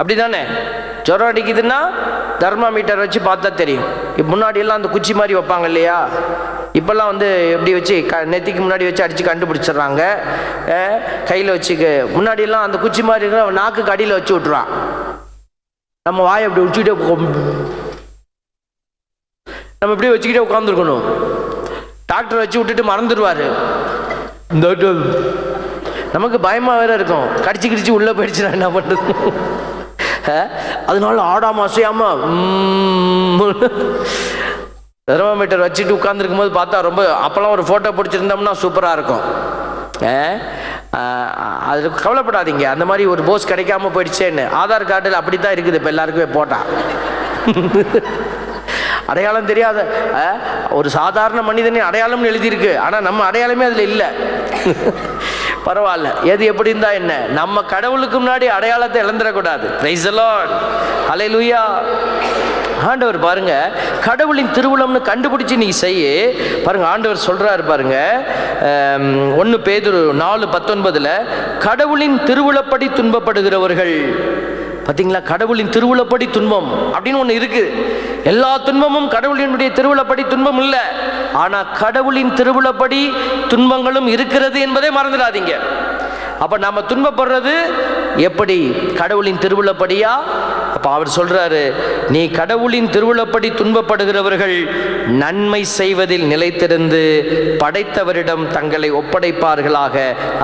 அப்படிதானே? ஜுரம் அடிக்குதுன்னா தெர்மாமீட்டர் வச்சு பார்த்தா தெரியும். இப்போ முன்னாடியெல்லாம் அந்த குச்சி மாதிரி வைப்பாங்க இல்லையா? இப்போல்லாம் வந்து எப்படி வச்சு நெத்திக்கு முன்னாடி வச்சு அடித்து கண்டுபிடிச்சிட்றாங்க. கையில் வச்சுக்க முன்னாடியெல்லாம் அந்த குச்சி மாதிரி இருக்கிற நாக்குக்கு அடியில் வச்சு விட்ருவான். நம்ம வாயை அப்படி வச்சுக்கிட்டே நம்ம இப்படியே வச்சுக்கிட்டே உட்காந்துருக்கணும். டாக்டர் வச்சு விட்டுட்டு மறந்துடுவார். இந்த நமக்கு பயமாக வேற இருக்கும், கடிச்சு கிடிச்சு உள்ளே போயிடுச்சுன்னா என்ன பண்ணுறது? அதனால ஆடாம அசையாம தெர்மாமீட்டர் வச்சுட்டு உட்காந்துருக்கும் போது பார்த்தா ரொம்ப, அப்போல்லாம் ஒரு ஃபோட்டோ பிடிச்சிருந்தோம்னா சூப்பராக இருக்கும். அது கவலைப்படாதீங்க, அந்த மாதிரி ஒரு போஸ் கிடைக்காம போயிடுச்சேன்னு. ஆதார் கார்டில் அப்படி தான் இருக்குது இப்போ எல்லாருக்குமே போட்டா. அடையாளம் தெரியாத ஒரு சாதாரண மனிதனே அடையாளம்னு எழுதியிருக்கு, ஆனால் நம்ம அடையாளமே அதில் இல்லை. பரவாயில்ல, எது எப்படி இருந்தா என்ன, நம்ம கடவுளுக்கு முன்னாடி அடையாளத்தை இழந்துடக்கூடாது. Price the Lord. ஹல்லேலூயா. ஆண்டவர் பாருங்க, கடவுளின் திருவுளம்னு கண்டுபிடிச்சு நீ செய்ய பாருங்க. ஆண்டவர் சொல்றாரு பாருங்க, 1 பேதுரு 4:19 கடவுளின் திருவுளப்படி துன்பப்படுகிறவர்கள். பார்த்தீங்களா? கடவுளின் திருவுளப்படி துன்பம் அப்படின்னு ஒன்று இருக்கு. எல்லா துன்பமும் கடவுளினுடைய திருவுளப்படி துன்பம் இல்லை, ஆனால் கடவுளின் திருவுளப்படி துன்பங்களும் இருக்கிறது என்பதை மறந்துடாதீங்க. அப்போ நாம துன்பப்படுறது எப்படி? கடவுளின் திருவுளப்படியா? அப்போ அவர் சொல்றாரு, நீ கடவுளின் திருவுளப்படி துன்பப்படுகிறவர்கள் நன்மை செய்வதில் நிலைத்திருந்து படைத்தவரிடம் தங்களை ஒப்படைப்பார்களாக,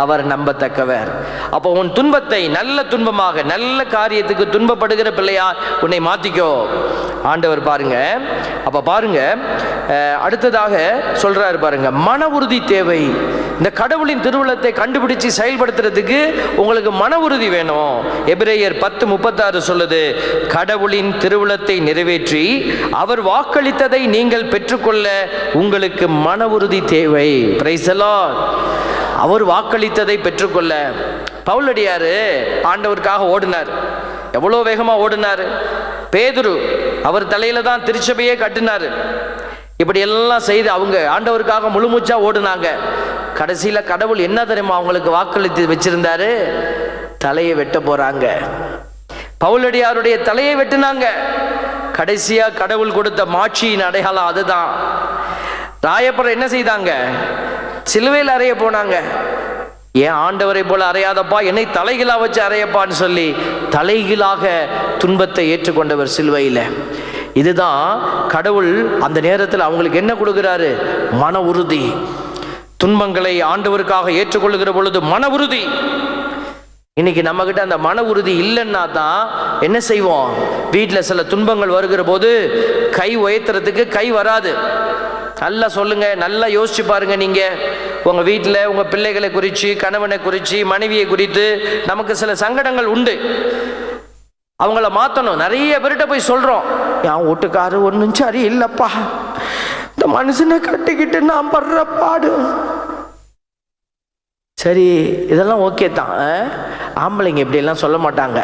அவர் நம்பத்தக்கவர். அப்போ உன் துன்பத்தை நல்ல துன்பமாக, நல்ல காரியத்துக்கு துன்பப்படுகிற பிள்ளையா உன்னை மாத்திக்கோ ஆண்டவர் பாருங்க. அப்ப பாருங்க, அடுத்ததாக சொல்றாரு பாருங்க, மன உறுதி தேவை. இந்த கடவுளின் திருவுளத்தை கண்டுபிடிச்சு செயல்படுத்துறதுக்கு உங்களுக்கு மன உறுதி வேணும். எபிரேயர் 10:36 சொல்லுது, கடவுளின் திருவுளத்தை நிறைவேற்றி அவர் வாக்களித்ததை நீங்கள் பெற்றுக்கொள்ள உங்களுக்கு மன உறுதி தேவை. Price the Lord. அவர் வாக்களித்ததை பெற்றுக்கொள்ள பவுலடியாரு ஆண்டவருக்காக ஓடினார். எவ்வளோ வேகமா ஓடினார். பேதுரு அவர் தலையில தான் திருச்சபையே கட்டினார். இப்படி எல்லாம் செய்து அவங்க ஆண்டவருக்காக முழுமூச்சா ஓடுனாங்க. கடைசியில கடவுள் என்ன தெரியுமா அவங்களுக்கு வாக்களித்து வச்சிருந்தாரு? தலையை வெட்ட போறாங்க. பவுலடியாருடைய தலையை வெட்டினாங்க. கடைசியா கடவுள் கொடுத்த மாட்சியின் அடையாளம் அதுதான். ராயப்பர் என்ன செய்தாங்க? சிலுவையில் அறைய போனாங்க. ஏன் ஆண்டவரை போல அறையாதப்பா, என்னை தலைகீழா வச்சு அறையப்பான்னு சொல்லி தலைகீழாக துன்பத்தை ஏற்றுக்கொண்டவர் சிலுவையில். இதுதான் கடவுள் அந்த நேரத்தில் அவங்களுக்கு என்ன கொடுக்கிறாரு? மன உறுதி. துன்பங்களை ஆண்டவருக்காக ஏற்றுக்கொள்ளுகிற பொழுது மன உறுதி. இன்னைக்கு நம்ம கிட்ட அந்த மன உறுதி இல்லைன்னா தான் என்ன செய்வோம்? வீட்டில் சில துன்பங்கள் வருகிற போது கை உயர்த்துறதுக்கு கை வராது. நல்லா சொல்லுங்க, நல்லா யோசிச்சு பாருங்க. நீங்க உங்க வீட்டில் உங்க பிள்ளைகளை குறித்து, கணவனை குறித்து, மனைவியை குறித்து நமக்கு சில சங்கடங்கள் உண்டு. அவங்கள மாற்றணும். நிறைய பேர்கிட்ட போய் சொல்றோம், என் வீட்டுக்காரு ஒன்றும் சரி இல்லைப்பா, இந்த மனுஷனை கட்டிக்கிட்டு நான் படுற பாடு. சரி, இதெல்லாம் ஓகே தான். ஆம்பளைங்க இப்படியெல்லாம் சொல்ல மாட்டாங்க.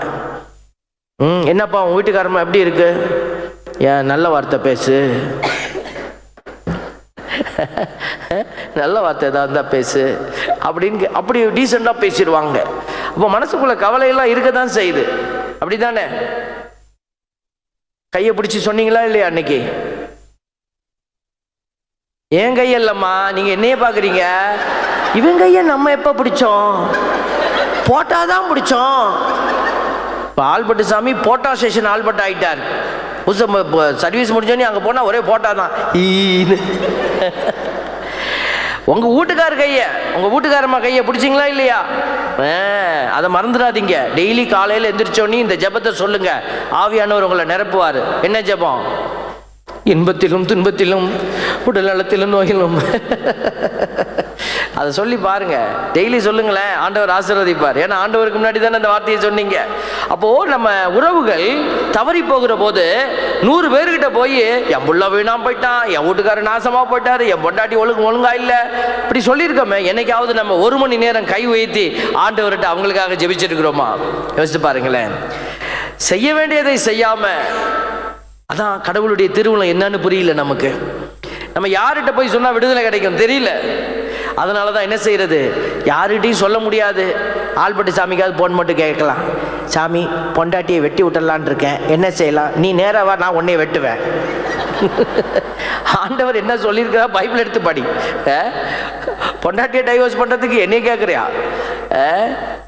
என்னப்பா உன் வீட்டுக்காரமா எப்படி இருக்கு? ஏன் நல்ல வார்த்தை பேசு, நல்ல வார்த்தை ஏதாவது இருந்தால் பேசு அப்படின்னு அப்படி டீசெண்டாக பேசிடுவாங்க. அப்போ மனசுக்குள்ள கவலையெல்லாம் இருக்க தான் செய்யுது. அப்படிதானே? கையை பிடிச்சி சொன்னீங்களா இல்லையா அன்னைக்கு? ஏன் கையல்லம்மா, நீங்க என்னைய பாக்குறீங்க? இவன் கைய நம்ம எப்ப பிடிச்சோம்? போட்டாதான் பிடிச்சோம். இப்போ ஆல்பர்ட் சாமி போட்டா ஸ்டேஷன் ஆல்பர்ட் ஆயிட்டார். சர்வீஸ் முடிஞ்சோடனே அங்கே போனால் ஒரே போட்டா தான் ஈன்னு. உங்கள் வீட்டுக்கார கையை, உங்கள் வீட்டுக்காரம்மா கையை பிடிச்சிங்களா இல்லையா? அதை மறந்துடாதீங்க. டெய்லி காலையில் எந்திரிச்சோடனே இந்த ஜெபத்தை சொல்லுங்க. ஆவியானவர் உங்களை நிரப்புவார். என்ன ஜெபம்? இன்பத்திலும் துன்பத்திலும் உடல் நலத்திலும் நோயிலும். அதை சொல்லி பாருங்க, டெய்லி சொல்லுங்களேன். ஆண்டவர் ஆசீர்வதிப்பார். ஏன்னா ஆண்டவருக்கு முன்னாடி தானே அந்த வார்த்தையை சொன்னீங்க. அப்போ நம்ம உறவுகள் தவறி போகிற போது 100 பேர்கிட்ட போய் என் புள்ள வீணாம போயிட்டான், என் வீட்டுக்காரர் நாசமா போயிட்டாரு, என் பொண்டாட்டி ஒழுங்கா இல்லை, இப்படி சொல்லியிருக்கோமே. என்னைக்காவது நம்ம 1 மணி நேரம் கை உயர்த்தி ஆண்டவர்கிட்ட அவங்களுக்காக ஜெபிச்சிருக்கிறோமா? யோசிச்சு பாருங்களேன். செய்ய வேண்டியதை செய்யாம, அதான் கடவுளுடைய திருவுளம் என்னன்னு புரியல நமக்கு. நம்ம யார்கிட்ட போய் சொன்னா விடுதலை கிடைக்கும் தெரியல. அதனால தான் என்ன செய்யறது, யார்கிட்டையும் சொல்ல முடியாது. ஆள்பட்டு சாமிக்காவது போன் மட்டும் கேட்கலாம். சாமி, பொண்டாட்டியை வெட்டி விட்டுடலான் இருக்கேன், என்ன செய்யலாம்? நீ நேரா வா, நான் உன்னைய வெட்டுவேன். ஆண்டவர் என்ன சொல்லியிருக்கிறா? பைபிள் எடுத்து படி. பொண்டாட்டியை டைவர்ஸ் பண்ணுறதுக்கு என்னைய கேட்குறியா?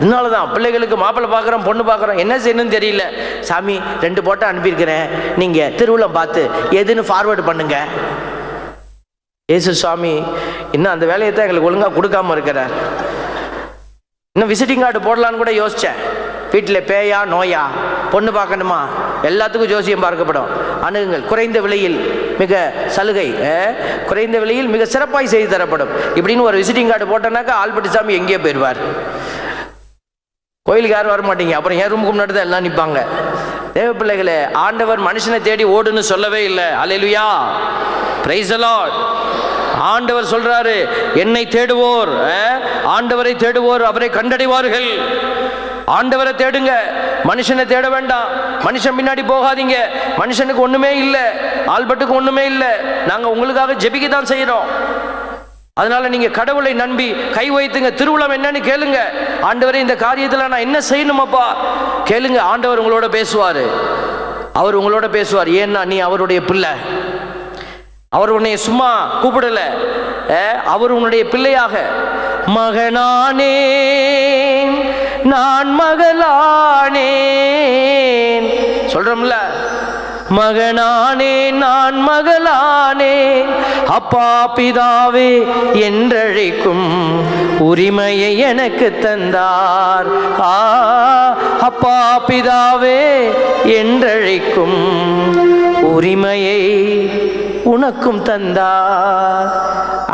இதனால தான் பிள்ளைகளுக்கு மாப்பிள்ளை பார்க்குறோம், பொண்ணு பார்க்குறோம், என்ன செய்யணும்னு தெரியல. சாமி 2 போட்டோ அனுப்பியிருக்கிறேன், நீங்கள் திருவிழா பார்த்து எதுன்னு ஃபார்வேர்டு பண்ணுங்க. ஏசு சுவாமி இன்னும் அந்த வேலையை தான் எங்களுக்கு ஒழுங்காக கொடுக்காம இருக்கிறார். இன்னும் விசிட்டிங் கார்டு போடலான்னு கூட யோசித்தேன். வீட்டில் பேயா நோயா, பொண்ணு பார்க்கணுமா, எல்லாத்துக்கும் ஜோசியம் பார்க்கப்படும். அணுகுங்கள், குறைந்த விலையில் மிக சலுகை, குறைந்த விலையில் மிக சிறப்பாய் செய்து தரப்படும் இப்படின்னு ஒரு விசிட்டிங் கார்டு போட்டோன்னாக்கா ஆள்பட்டு சாமி எங்கேயோ போயிடுவார். கோயிலுக்கு யாரும் வர மாட்டீங்க. அப்புறம் என் ரூமுக்கு முன்னாடி தான் எல்லாம் நிற்பாங்க. தேவ பிள்ளைகளே, ஆண்டவர் மனுஷனை தேடி ஓடுன்னு சொல்லவே இல்லை. அல்லேலூயா, பிரைஸ் தி லார்ட். ஆண்டவர் சொல்றாரு, என்னை தேடுவோர், ஆண்டவரை தேடுவோர் அவரை கண்டடைவார்கள். ஆண்டவரை தேடுங்க, மனுஷனை தேட வேண்டாம். மனுஷன் பின்னாடி போகாதீங்க. மனுஷனுக்கு ஒண்ணுமே இல்லை, ஆல்பர்ட்டுக்கு ஒண்ணுமே இல்லை. நாங்க உங்களுக்காக ஜெபிக்க தான் செய்யறோம். அதனால நீங்க கடவுளை நம்பி கை வைத்துங்க. திருவுளம் என்னன்னு கேளுங்க. ஆண்டவரே, இந்த காரியத்தில் நான் என்ன செய்யணுமப்பா கேளுங்க. ஆண்டவர் உங்களோட பேசுவாரு. அவர் உங்களோட பேசுவார். ஏன்னா நீ அவருடைய பிள்ளை. அவர் உன்னை சும்மா கூப்பிடல, அவர் உன்னுடைய பிள்ளையாக. மகனானேன் நான் மகளானேன் சொல்றோம்ல. மகனானேன் நான் மகளானேன், அப்பா பிதாவே என்றழைக்கும் உரிமையை எனக்கு தந்தார். அப்பா பிதாவே என்றழைக்கும் உரிமையை உனக்கும் தந்தார்.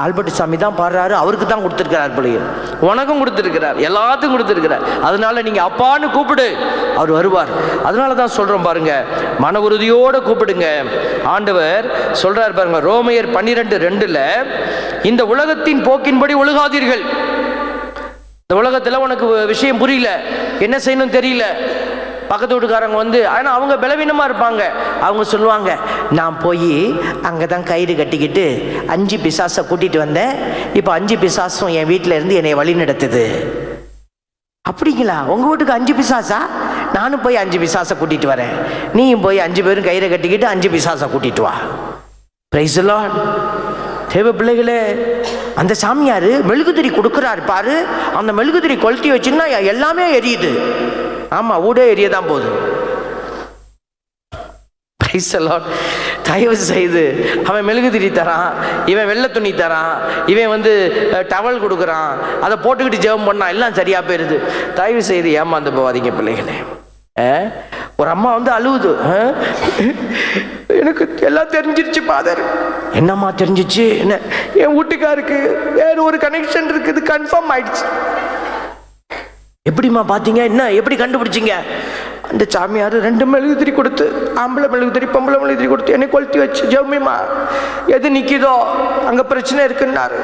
ஆல்பர்ட் சாமி தான் பாடுறாரு, அவருக்கு தான் கொடுத்துருக்கிறார் பிள்ளைங்க, உனக்கும் கொடுத்துருக்கிறார், எல்லாத்துக்கும் கொடுத்துருக்கிறார். அதனால நீங்க அப்பான்னு கூப்பிடு, அவர் வருவார். அதனால தான் சொல்றோம் பாருங்க, மன உறுதியோடு கூப்பிடுங்க. ஆண்டவர் சொல்றார் பாருங்க, ரோமையர் 12:2, இந்த உலகத்தின் போக்கின்படி ஒழுகாதீர்கள். இந்த உலகத்தில் உனக்கு விஷயம் புரியல, என்ன செய்யணும் தெரியல. பக்கத்து வீட்டுக்காரங்க வந்து, ஆனால் அவங்க பலவீனமாக இருப்பாங்க. அவங்க சொல்லுவாங்க, நான் போய் அங்கே தான் கயிறு கட்டிக்கிட்டு 5 பிசாசை கூட்டிகிட்டு வந்தேன், இப்போ 5 பிசாசும் என் வீட்டில் இருந்து என்னை வழி நடத்துது. அப்படிங்களா? உங்கள் வீட்டுக்கு 5 பிசாசா? நானும் போய் 5 பிசாசை கூட்டிகிட்டு வரேன், நீயும் போய் 5 பேரும் கயிறை கட்டிக்கிட்டு 5 பிசாசை கூட்டிகிட்டு வா. Price the Lord. தேவ பிள்ளைகளே, அந்த சாமியார் மெழுகுதிரி கொடுக்குறாரு பாரு, அந்த மெழுகுதிரி கொளுத்தி வச்சுன்னா எல்லாமே எரியுது. ஆமாம், ஊடே எரியதான் போகுது. Price the Lord. தயவு செய்து, அவன் மெழுகுதிரி தரான், இவன் வெள்ளை துணி தரான், இவன் வந்து டவல் கொடுக்குறான், அதை போட்டுக்கிட்டு ஜெபம் பண்ணா எல்லாம் சரியா போயிருது. தயவு செய்து ஏமாந்து போவாதீங்க பிள்ளைகளே. ஒரு அம்மா வந்து அழுவுது, எனக்கு எல்லாம் தெரிஞ்சிருச்சு ஃபாதர். என்னம்மா தெரிஞ்சிச்சு? என்ன, என் வீட்டுக்காருக்கு வேற ஒரு கனெக்ஷன் இருக்குது, கன்ஃபார்ம் ஆயிடுச்சு. எப்படிம்மா பார்த்தீங்க? என்ன, எப்படி கண்டுபிடிச்சிங்க? அந்த சாமியார் 2 மெழுகுதிரி கொடுத்து, ஆம்பளை மெழுகுதிரி பொம்பளை மெழுகுதிரி கொடுத்து என்னை கொளுத்தி வச்சு, ஜெபமிமா எது நிற்கிதோ அங்கே பிரச்சனை இருக்குன்னாரு.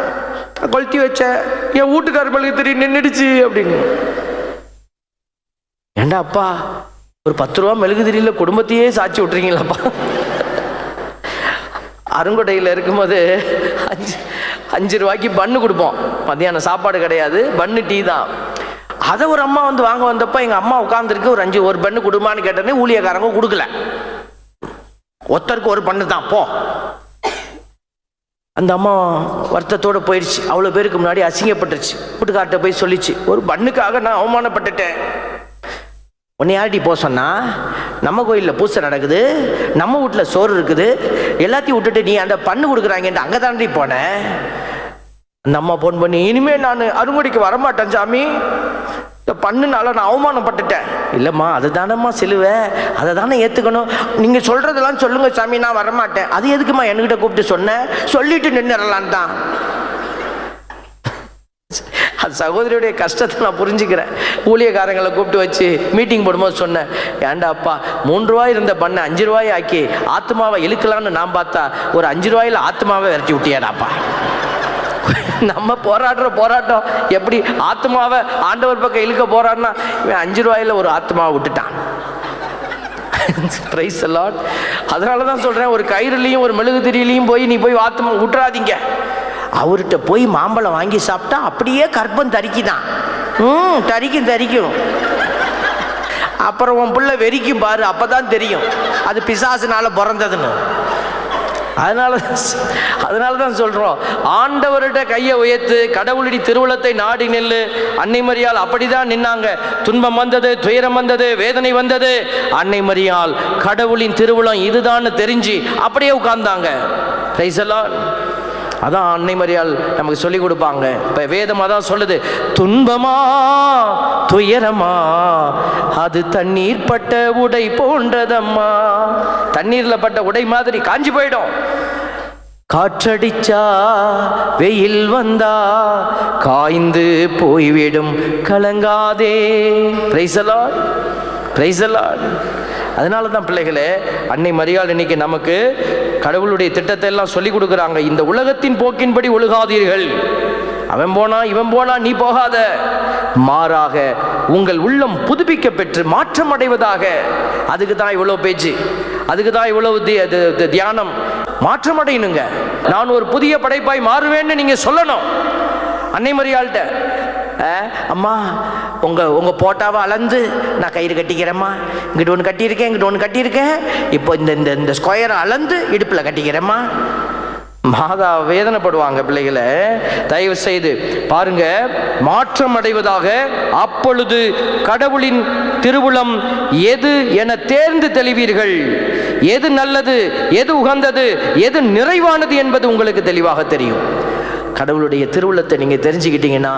கொளுத்தி வச்ச என் வீட்டுக்கார மெழுகுதிரி நின்றுடுச்சு அப்படின்னு. ஏண்டா அப்பா, ஒரு 10 ரூபா மெழுகுதிரியில் குடும்பத்தையே சாட்சி விட்டுறீங்களாப்பா. அருங்கொடையில் இருக்கும்போது 5 ரூபாய்க்கு பன்னு கொடுப்போம், மத்தியானம் சாப்பாடு கிடையாது, பன்னு டீ தான். அதை ஒரு அம்மா வந்து வாங்க வந்தப்போ எங்கள் அம்மா உட்காந்துருக்கு, ஒரு பண்ணு கொடுமான்னு கேட்டோன்னே ஊழியக்காரங்க கொடுக்கல, ஒருத்தருக்கு ஒரு பண்ணு தான் போ. அந்த அம்மா வருத்தத்தோடு போயிடுச்சு. அவ்வளோ பேருக்கு முன்னாடி அசிங்கப்பட்டுருச்சு. வீட்டுக்கார்ட்ட போய் சொல்லிச்சு, ஒரு பண்ணுக்காக நான் அவமானப்பட்டுட்டேன். உன்னை யார்டி போக சொன்னா? நம்ம கோயிலில் பூசை நடக்குது, நம்ம வீட்டில் சோறு இருக்குது, எல்லாத்தையும் விட்டுட்டு நீ அந்த பண்ணு கொடுக்குறாங்கன்ட்டு அங்கே தாண்டி போனேன். அந்த அம்மா ஃபோன் பண்ணி, இனிமேல் நான் அருங்குடிக்கு வரமாட்டேன் சாமி, இந்த பண்ணுனால நான் அவமானப்பட்டுட்டேன். இல்லைம்மா, அது தானம்மா சிலுவை, அதை தானே ஏற்றுக்கணும். நீங்கள் சொல்கிறதெல்லாம் சொல்லுங்கள் சாமி, நான் வரமாட்டேன். அது எதுக்குமா என்கிட்ட கூப்பிட்டு சொன்னேன்? சொல்லிட்டு நின்றுடலான் தான். அது சகோதரியுடைய கஷ்டத்தை நான் புரிஞ்சுக்கிறேன். ஊழியக்காரங்களை கூப்பிட்டு வச்சு மீட்டிங் போடும்போது சொன்னேன், ஏண்டா அப்பா 3 ரூபாய் இருந்த பண்ண 5 ரூபாய் ஆக்கி ஆத்மாவை இழுக்கலான்னு நான் பார்த்தா ஒரு 5 ரூபாயில் ஆத்மாவை விரட்டி விட்டியாடாப்பா. நம்ம போராடுற போராட்டம் எப்படி ஆத்மாவை ஆண்டவர் பக்கம் இழுக்க போறான்னா, 5 ரூபாயில ஒரு ஆத்மாவை விட்டுட்டான். Price the Lord. அதனால தான் சொல்றேன், ஒரு கயிறுலையும் ஒரு மெழுகு திரியிலையும் போய் நீ போய் ஆத்மா விட்டுறாதீங்க. அவர்கிட்ட போய் மாம்பழம் வாங்கி சாப்பிட்டா அப்படியே கர்ப்பம் தரிக்குதான். தரிக்கும். அப்புறம் உன் பிள்ளை வெறிக்கும் பாரு, அப்பதான் தெரியும் அது பிசாசுனால பிறந்ததுன்னு. அதனால தான் சொல்றோம், ஆண்டவர்கிட்ட கையை உயர்த்து கடவுளுடைய திருவுளத்தை நாடி நெல்லு. அன்னை மரியாள் அப்படிதான் நின்னாங்க. துன்பம் வந்தது, துயரம் வந்தது, வேதனை வந்தது, அன்னை மரியாள் கடவுளின் திருவுளம் இதுதான் தெரிஞ்சு அப்படியே உட்கார்ந்தாங்க. Price the Lord. அதான் அன்னை மரியாள் நமக்கு சொல்லி கொடுப்பாங்க. இப்ப வேதம் அதான் சொல்லுது, துன்பமா துயரமா அது தண்ணீர் பட்ட உடை போன்றதம்மா. தண்ணீர்ல பட்ட உடை மாதிரி காஞ்சி போயிடும். காற்றடிச்சா வெயில் வந்தா காய்ந்து போய்விடும், கலங்காதே. Price the Lord, price the Lord. அதனால தான் பிள்ளைகளே, அன்னை மரியாள் இன்னைக்கு நமக்கு கடவுளுடைய திட்டத்தை எல்லாம் சொல்லி கொடுக்குறாங்க. இந்த உலகத்தின் போக்கின்படி ஒழுகாதீர்கள். அவன் போனா இவன் போனா நீ போகாத, மாறாக உங்கள் உள்ளம் புதுப்பிக்க பெற்று மாற்றம் அடைவதாக. அதுக்கு தான் இவ்வளவு பேச்சு, அதுக்கு தான் இவ்வளவு தியானம். மாற்றம் அடையணுங்க. நான் ஒரு புதிய படைப்பாய் மாறுவேன்னு நீங்க சொல்லணும் அன்னை மரியாள்கிட்ட. அம்மா உங்க போட்டாவை அளந்து நான் கயிறு கட்டிக்கிறேம்மா, இங்கிட்ட ஒன்று கட்டியிருக்கேன், இங்கிட்ட ஒன்று கட்டியிருக்கேன், இப்போ இந்த ஸ்கொயரை அளந்து இடுப்பில் கட்டிக்கிறேம்மா. மாதா வேதனைப்படுவாங்க. பிள்ளைகளை தயவு செய்து பாருங்க, மாற்றம் அடைவதாக. அப்பொழுது கடவுளின் திருவுளம் எது என தேர்ந்து தெளிவீர்கள். எது நல்லது, எது உகந்தது, எது நிறைவானது என்பது உங்களுக்கு தெளிவாக தெரியும். கடவுளுடைய திருவுளத்தை நீங்கள் தெரிஞ்சுக்கிட்டீங்கன்னா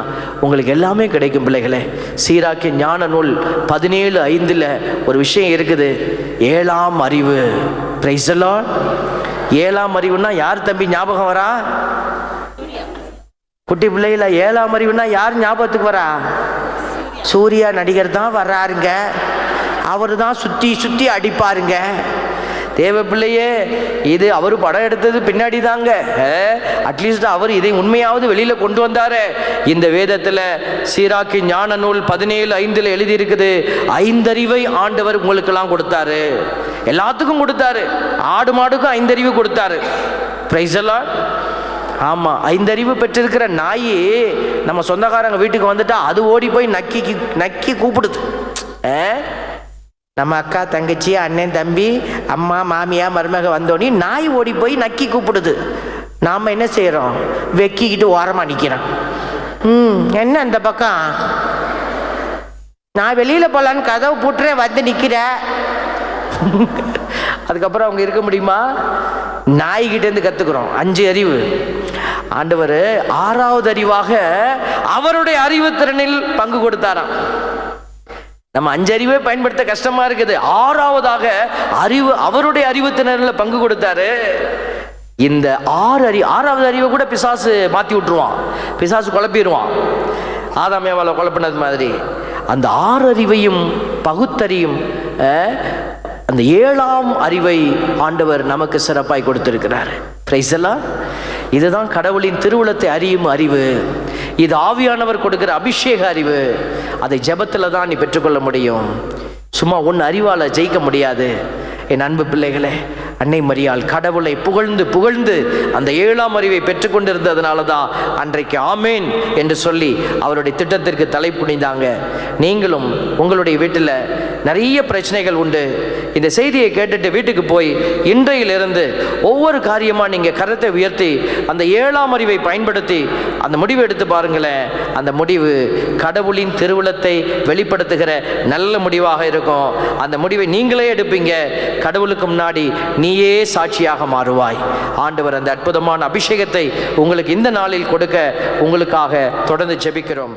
உங்களுக்கு எல்லாமே கிடைக்கும். பிள்ளைகளே, சீராக்கிய ஞான நூல் 17:5 ஒரு விஷயம் இருக்குது, 7ஆம் அறிவு. Price the Lord. 7ஆம் அறிவுன்னா யார் தம்பி ஞாபகம் வரா? குட்டி பிள்ளைகள 7ஆம் அறிவுன்னா யார் ஞாபகத்துக்கு வரா? சூர்யா நடிகர் தான் வர்றாருங்க. அவர் தான் சுற்றி சுற்றி அடிப்பாருங்க. தேவ பிள்ளையே, இது அவர் படம் எடுத்தது பின்னாடி தாங்க. அட்லீஸ்ட் அவர் இதை உண்மையாவது வெளியில கொண்டு வந்தாரு. இந்த வேதத்துல சீராக்கி ஞான நூல் 17:5 எழுதி இருக்குது, 5 அறிவை ஆண்டவர் உங்களுக்கெல்லாம் கொடுத்தாரு, எல்லாத்துக்கும் கொடுத்தாரு. ஆடு மாடுக்கும் 5 அறிவு கொடுத்தாரு. Price the Lord. ஆமா, 5 அறிவு பெற்றிருக்கிற நாய் நம்ம சொந்தக்காரங்க வீட்டுக்கு வந்துட்டா அது ஓடி போய் நக்கி கூப்பிடுது. நம்ம அக்கா தங்கச்சி அண்ணன் தம்பி அம்மா மாமியா மருமக வந்தோடனே நாய் ஓடி போய் நக்கி கூப்பிடுது. நாம் என்ன செய்கிறோம்? வெக்கிக்கிட்டு ஓரமாக நிற்கிறோம். என்ன அந்த பக்கம் நான் வெளியில் போகலான்னு கதவு பூட்டுறேன், வந்து நிற்கிற. அதுக்கப்புறம் அவங்க இருக்க முடியுமா? நாய்கிட்டேருந்து கற்றுக்குறோம் 5 அறிவு. ஆண்டவர் 6வது அறிவாக அவருடைய அறிவு திறனில் பங்கு கொடுத்தாராம். நம்ம 5 அறிவே பயன்படுத்த கஷ்டமா இருக்குது, 6வதாக அறிவு, அவருடைய அறிவு திறனில் பங்கு கொடுத்தாரு. இந்த 6வது அறிவை கூட பிசாசு மாற்றி விட்டுருவான், பிசாசு குழப்பிடுவான். ஆதாம் ஏவாளை குழப்பினது மாதிரி அந்த 6 அறிவையும் பகுத்தறியும் அந்த 7ஆம் அறிவை ஆண்டவர் நமக்கு சிறப்பாய் கொடுத்திருக்கிறார். Price the Lord. இதுதான் கடவுளின் திருவுளத்தை அறியும் அறிவு. இது ஆவியானவர் கொடுக்கிற அபிஷேக அறிவு. அதை ஜெபத்தில் தான் நீ பெற்றுக்கொள்ள முடியும். சும்மா ஒன்று அறிவால் ஜெயிக்க முடியாது. என் அன்பு பிள்ளைகளே, அன்னை மரியாள் கடவுளை புகழ்ந்து புகழ்ந்து அந்த 7ஆம் அறிவை பெற்றுக்கொண்டிருந்ததுனால தான் அன்றைக்கு ஆமேன் என்று சொல்லி அவருடைய திட்டத்திற்கு தலை புனிந்தாங்க. நீங்களும் உங்களுடைய வீட்டில் நிறைய பிரச்சனைகள் உண்டு. இந்த செய்தியை கேட்டுட்டு வீட்டுக்கு போய் இன்றையிலிருந்து ஒவ்வொரு காரியமாக நீங்கள் கரத்தை உயர்த்தி அந்த 7ஆம் அறிவை பயன்படுத்தி அந்த முடிவு எடுத்து பாருங்களேன். அந்த முடிவு கடவுளின் திருவுளத்தை வெளிப்படுத்துகிற நல்ல முடிவாக இருக்கும். அந்த முடிவை நீங்களே எடுப்பீங்க. கடவுளுக்கு முன்னாடி நீயே சாட்சியாக மாறுவாய். ஆண்டவர் அந்த அற்புதமான அபிஷேகத்தை உங்களுக்கு இந்த நாளில் கொடுக்க உங்களுக்காக தொடர்ந்து ஜெபிக்கிறோம்.